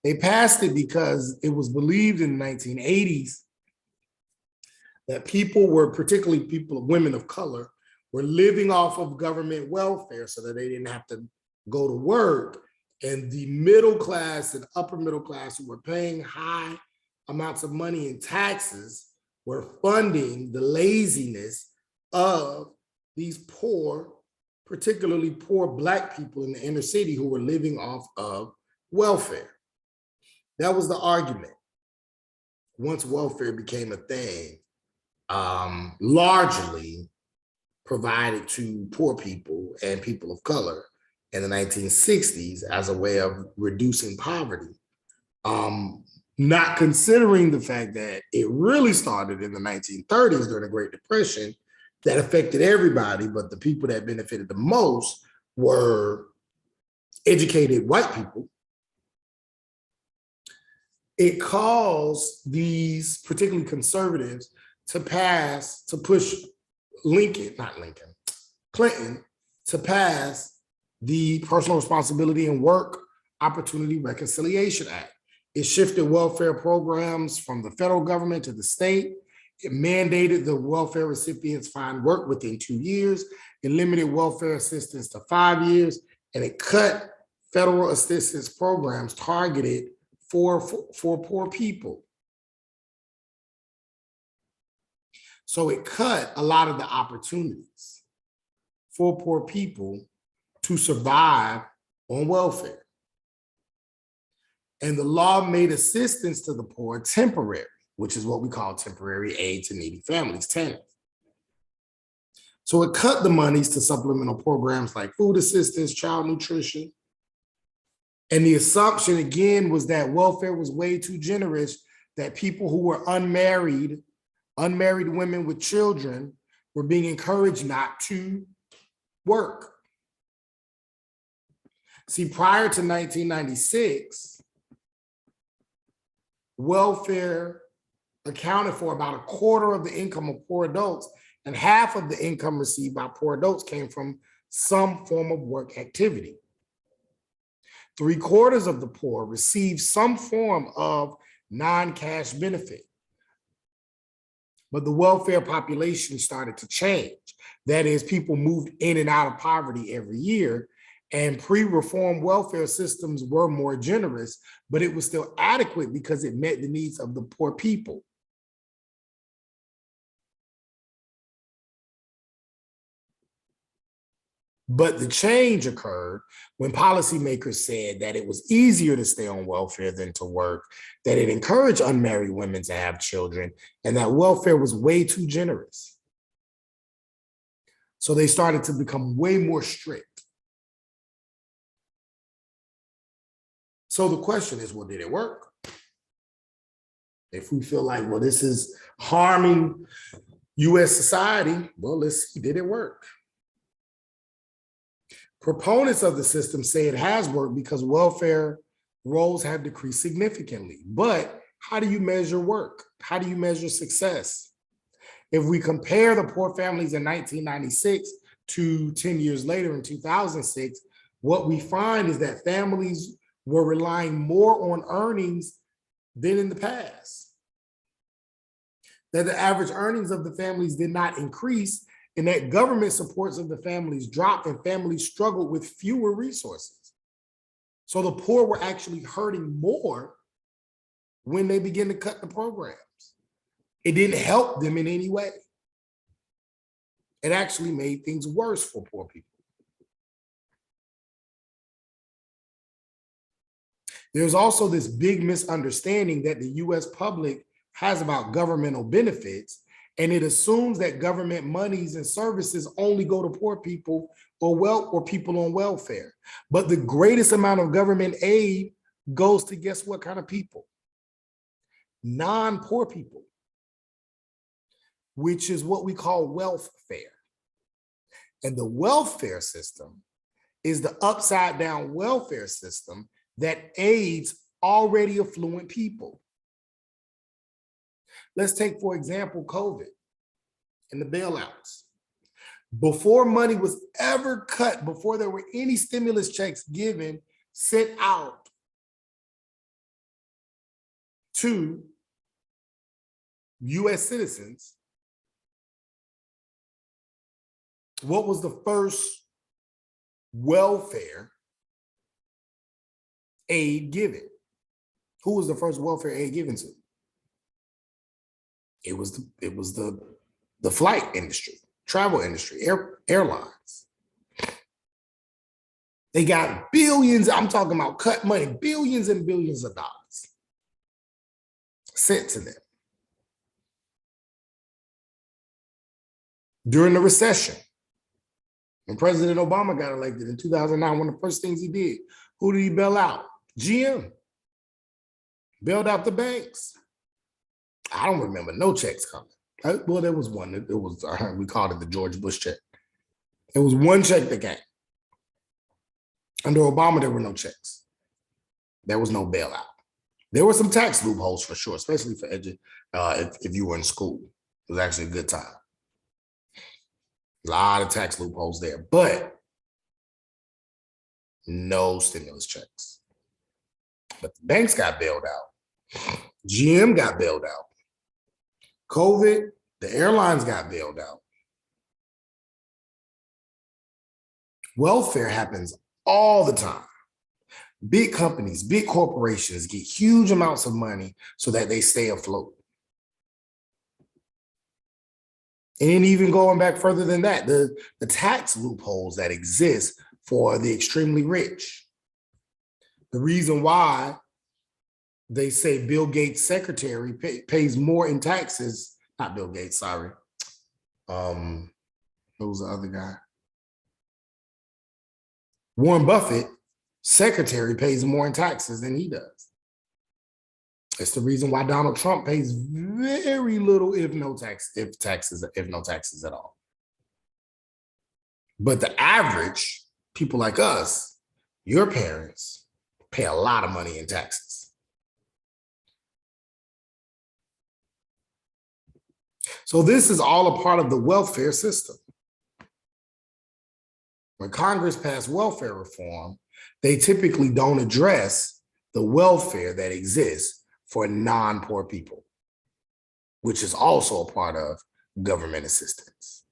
They passed it because it was believed in the 1980s that people were, particularly women of color, were living off of government welfare so that they didn't have to go to work. And the middle class and upper middle class who were paying high amounts of money in taxes were funding the laziness of these poor, particularly poor Black people in the inner city who were living off of welfare. That was the argument. Once welfare became a thing, largely provided to poor people and people of color in the 1960s as a way of reducing poverty, not considering the fact that it really started in the 1930s during the Great Depression that affected everybody, but the people that benefited the most were educated white people. It caused these particularly conservatives to push Clinton to pass the Personal Responsibility and Work Opportunity Reconciliation Act. It shifted welfare programs from the federal government to the state. It mandated the welfare recipients find work within 2 years. It limited welfare assistance to 5 years. and it cut federal assistance programs targeted for poor people. So it cut a lot of the opportunities for poor people to survive on welfare. And the law made assistance to the poor temporary, which is what we call temporary aid to needy families, TANF. So it cut the monies to supplemental programs like food assistance, child nutrition. And the assumption again was that welfare was way too generous, that people who were unmarried women with children were being encouraged not to work. See, prior to 1996, welfare accounted for about a quarter of the income of poor adults, and half of the income received by poor adults came from some form of work activity. 3/4 of the poor received some form of non-cash benefit. But the welfare population started to change. That is, people moved in and out of poverty every year, and pre-reform welfare systems were more generous, but it was still adequate because it met the needs of the poor people. But the change occurred when policymakers said that it was easier to stay on welfare than to work, that it encouraged unmarried women to have children, and that welfare was way too generous. So they started to become way more strict. So the question is, well, did it work? If we feel like, well, this is harming US society, well, let's see, did it work? Proponents of the system say it has worked because welfare rolls have decreased significantly. But how do you measure work? How do you measure success? If we compare the poor families in 1996 to 10 years later in 2006, what we find is that families were relying more on earnings than in the past. That the average earnings of the families did not increase, and that government supports of the families dropped, and families struggled with fewer resources. So the poor were actually hurting more when they began to cut the programs. It didn't help them in any way. It actually made things worse for poor people. There's also this big misunderstanding that the US public has about governmental benefits, and it assumes that government monies and services only go to poor people or people on welfare. But the greatest amount of government aid goes to guess what kind of people? Non-poor people, which is what we call welfare. And the welfare system is the upside down welfare system that aids already affluent people. Let's take, for example, COVID and the bailouts. Before money was ever cut, before there were any stimulus checks given, sent out to US citizens, what was the first welfare aid given? Who was the first welfare aid given to? It was the flight industry, travel industry, airlines. They got billions, I'm talking about cut money, billions and billions of dollars sent to them. During the recession, when President Obama got elected in 2009, one of the first things he did, who did he bail out? GM. Bailed out the banks. I don't remember no checks coming. Well, there was one. It was, we called it the George Bush check. It was one check that came. Under Obama, there were no checks. There was no bailout. There were some tax loopholes for sure, especially for if you were in school. It was actually a good time. A lot of tax loopholes there, but no stimulus checks. But the banks got bailed out. GM got bailed out. COVID, the airlines got bailed out. Welfare happens all the time. Big companies, big corporations get huge amounts of money so that they stay afloat. And even going back further than that, the tax loopholes that exist for the extremely rich. The reason why they say Bill Gates' secretary pays more in taxes, not Bill Gates, sorry. Who was the other guy? Warren Buffett, secretary, pays more in taxes than he does. It's the reason why Donald Trump pays very little, if no taxes at all. But the average people like us, your parents, pay a lot of money in taxes. So this is all a part of the welfare system. When Congress passed welfare reform, they typically don't address the welfare that exists for non-poor people, which is also a part of government assistance.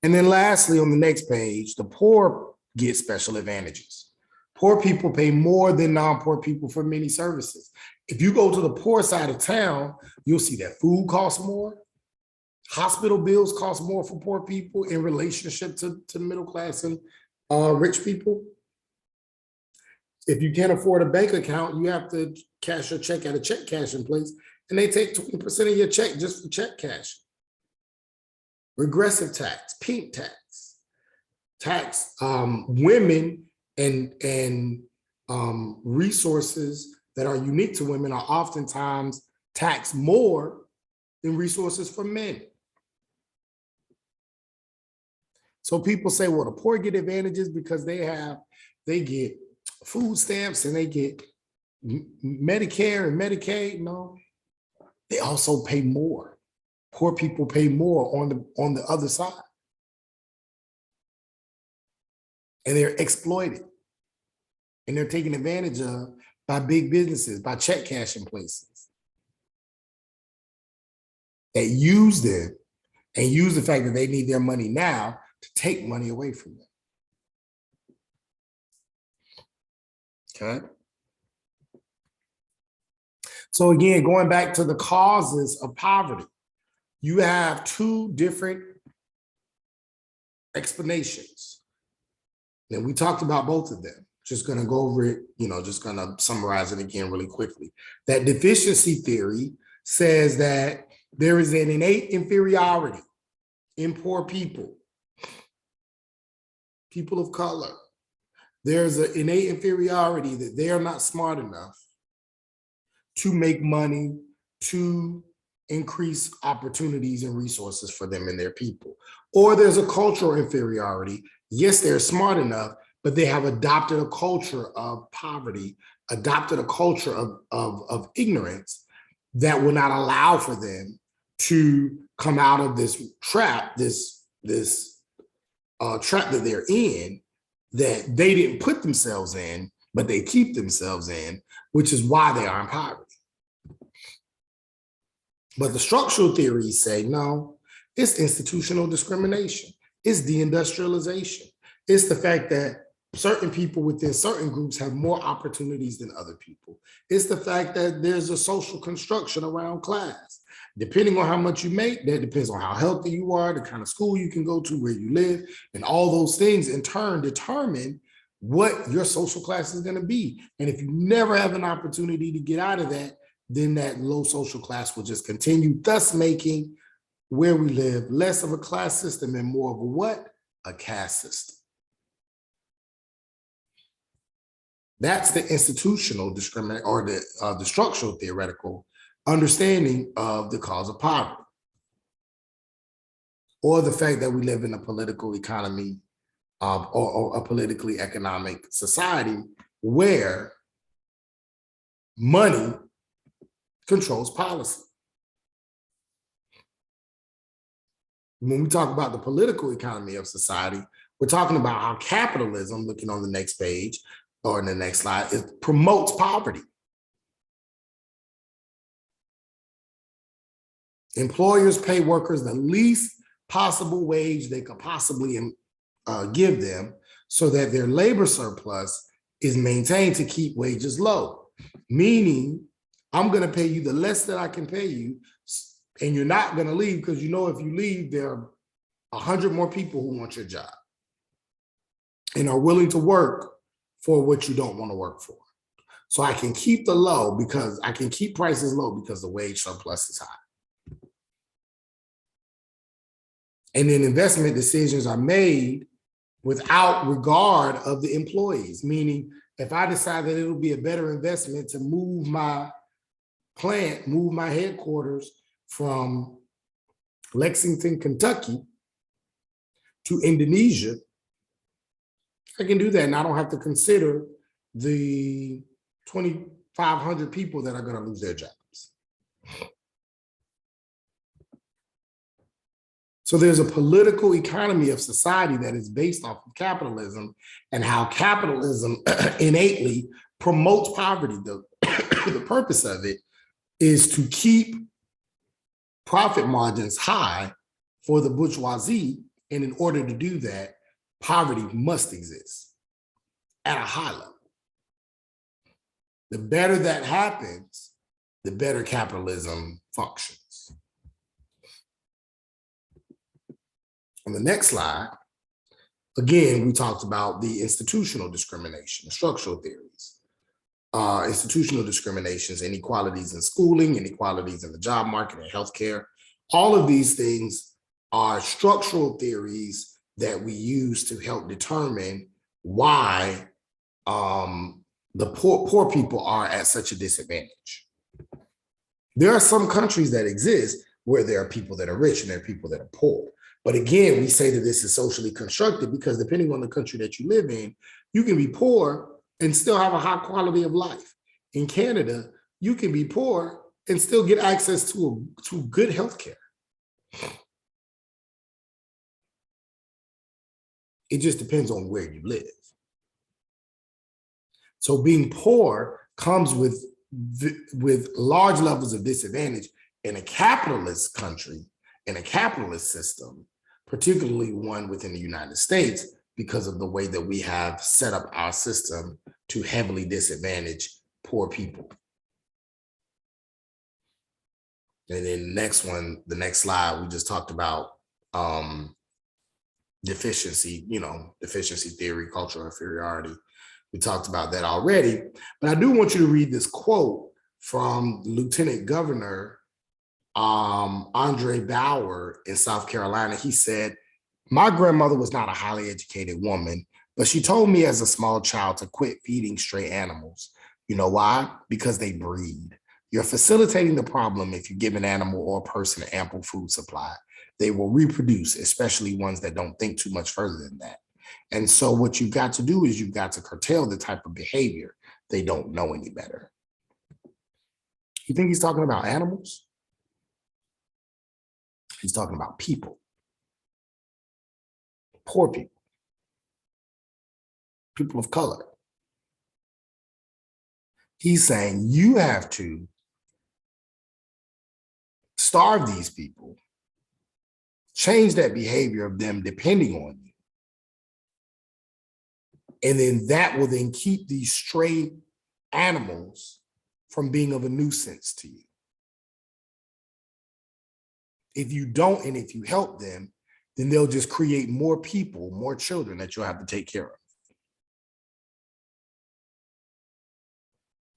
And then lastly, on the next page, the poor get special advantages. Poor people pay more than non-poor people for many services. If you go to the poor side of town, you'll see that food costs more. Hospital bills cost more for poor people in relationship to middle class and rich people. If you can't afford a bank account, you have to cash your check at a check cashing place, and they take 20% of your check just for check cash. Regressive tax, pink tax, women and resources that are unique to women are oftentimes taxed more than resources for men. So people say, well, the poor get advantages because they get food stamps and they get Medicare and Medicaid. No, they also pay more. Poor people pay more on the other side. And they're exploited. And they're taken advantage of by big businesses, by check cashing places that use them and use the fact that they need their money now to take money away from them. Okay. So again, going back to the causes of poverty, you have two different explanations. And we talked about both of them. Just going to go over it, just going to summarize it again really quickly. That deficiency theory says that there is an innate inferiority in poor people, people of color. There's an innate inferiority that they are not smart enough to make money, to increase opportunities and resources for them and their people. Or there's a cultural inferiority. Yes, they're smart enough, but they have adopted a culture of poverty, adopted a culture of ignorance that will not allow for them to come out of this trap, this trap that they're in, that they didn't put themselves in, but they keep themselves in, which is why they are in poverty. But the structural theories say, no, it's institutional discrimination. It's deindustrialization. It's the fact that certain people within certain groups have more opportunities than other people. It's the fact that there's a social construction around class. Depending on how much you make, that depends on how healthy you are, the kind of school you can go to, where you live, and all those things in turn determine what your social class is going to be. And if you never have an opportunity to get out of that, then that low social class will just continue, thus making where we live less of a class system and more of a what? A caste system. That's the institutional discrimination, or the structural theoretical understanding of the cause of poverty, or the fact that we live in a political economy or a politically economic society where money controls policy. When we talk about the political economy of society, we're talking about how capitalism, looking on the next page or in the next slide, it promotes poverty. Employers pay workers the least possible wage they could possibly give them so that their labor surplus is maintained to keep wages low. Meaning, I'm going to pay you the less that I can pay you, and you're not going to leave because you know if you leave, there are 100 more people who want your job and are willing to work for what you don't want to work for. So I can keep I can keep prices low because the wage surplus is high. And then investment decisions are made without regard of the employees, meaning if I decide that it'll be a better investment to move my plant, move my headquarters from Lexington, Kentucky to Indonesia, I can do that and I don't have to consider the 2,500 people that are going to lose their jobs. So there's a political economy of society that is based off of capitalism and how capitalism innately promotes poverty. The purpose of it is to keep profit margins high for the bourgeoisie. And in order to do that, poverty must exist at a high level. The better that happens, the better capitalism functions. On the next slide, again, we talked about the institutional discrimination, the structural theories. Institutional discriminations, inequalities in schooling, inequalities in the job market and healthcare. All of these things are structural theories that we use to help determine why the poor people are at such a disadvantage. There are some countries that exist where there are people that are rich and there are people that are poor. But again, we say that this is socially constructed because depending on the country that you live in, you can be poor and still have a high quality of life. In Canada, you can be poor and still get access to good healthcare. It just depends on where you live. So being poor comes with large levels of disadvantage in a capitalist country, in a capitalist system, particularly one within the United States, because of the way that we have set up our system to heavily disadvantage poor people. And then the next slide, we just talked about deficiency theory, cultural inferiority. We talked about that already, but I do want you to read this quote from Lieutenant Governor Andre Bauer in South Carolina. He said, "My grandmother was not a highly educated woman, but she told me as a small child to quit feeding stray animals. You know why? Because they breed. You're facilitating the problem if you give an animal or a person ample food supply. They will reproduce, especially ones that don't think too much further than that. And so what you've got to do is you've got to curtail the type of behavior. They don't know any better." You think he's talking about animals? He's talking about people. Poor people. People of color. He's saying you have to starve these people, change that behavior of them depending on you. And then that will then keep these stray animals from being of a nuisance to you. If you don't, and if you help them, then they'll just create more people, more children that you'll have to take care of.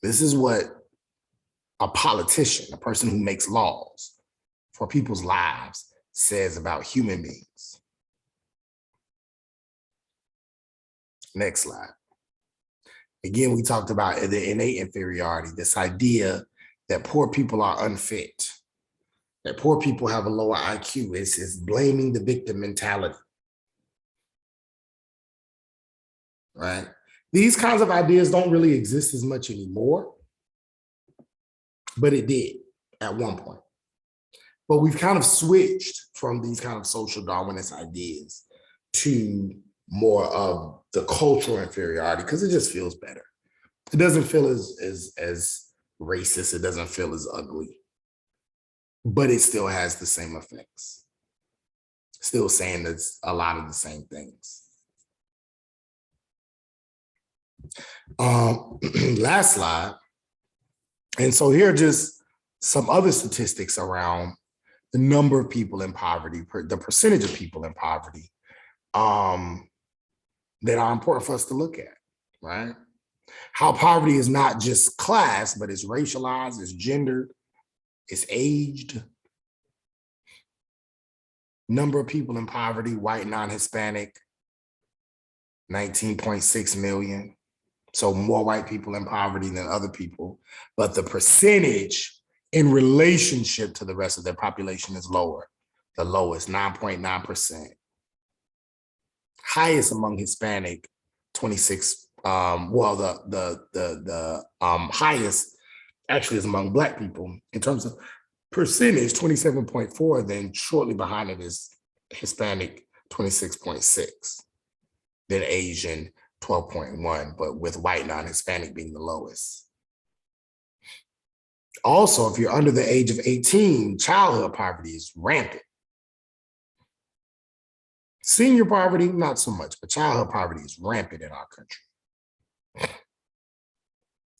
This is what a politician, a person who makes laws for people's lives, says about human beings. Next slide. Again, we talked about the innate inferiority, this idea that poor people are unfit, that poor people have a lower IQ. It's blaming the victim mentality, right? These kinds of ideas don't really exist as much anymore, but it did at one point. But we've kind of switched from these kind of social Darwinist ideas to more of the cultural inferiority because it just feels better. It doesn't feel as racist. It doesn't feel as ugly, but it still has the same effects. Still saying that's a lot of the same things. Last slide. And so here are just some other statistics around the number of people in poverty, the percentage of people in poverty that are important for us to look at, right? How poverty is not just class, but it's racialized, it's gendered, it's aged. Number of people in poverty, white, non-Hispanic, 19.6 million. So more white people in poverty than other people, but the percentage in relationship to the rest of their population is lower. The lowest, 9.9%. Highest among Hispanic, 26. The highest actually is among Black people in terms of percentage, 27.4. Then shortly behind it is Hispanic, 26.6. Then Asian, 12.1, but with white non-Hispanic being the lowest. Also, if you're under the age of 18, childhood poverty is rampant. Senior poverty, not so much, but childhood poverty is rampant in our country.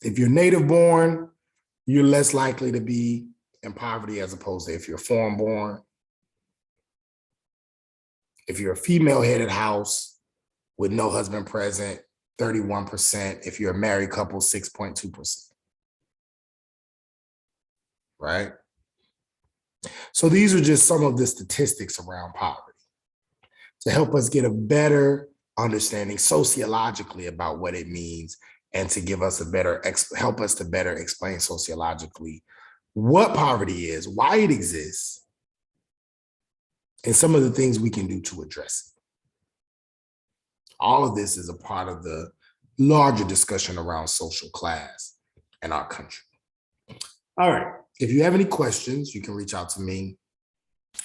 If you're native born, you're less likely to be in poverty as opposed to if you're foreign born. If you're a female headed house with no husband present, 31%. If you're a married couple, 6.2%. Right? So these are just some of the statistics around poverty to help us get a better understanding sociologically about what it means and to give us a better, help us to better explain sociologically what poverty is, why it exists, and some of the things we can do to address it. All of this is a part of the larger discussion around social class in our country. All right, if you have any questions, you can reach out to me.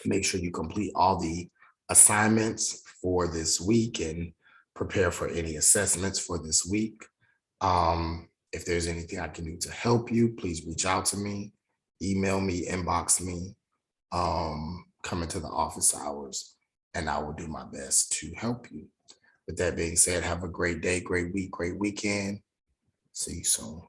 Make sure you complete all the assignments for this week and prepare for any assessments for this week. If there's anything I can do to help you, please reach out to me, email me, inbox me, come into the office hours, and I will do my best to help you. With that being said, have a great day, great week, great weekend. See you soon.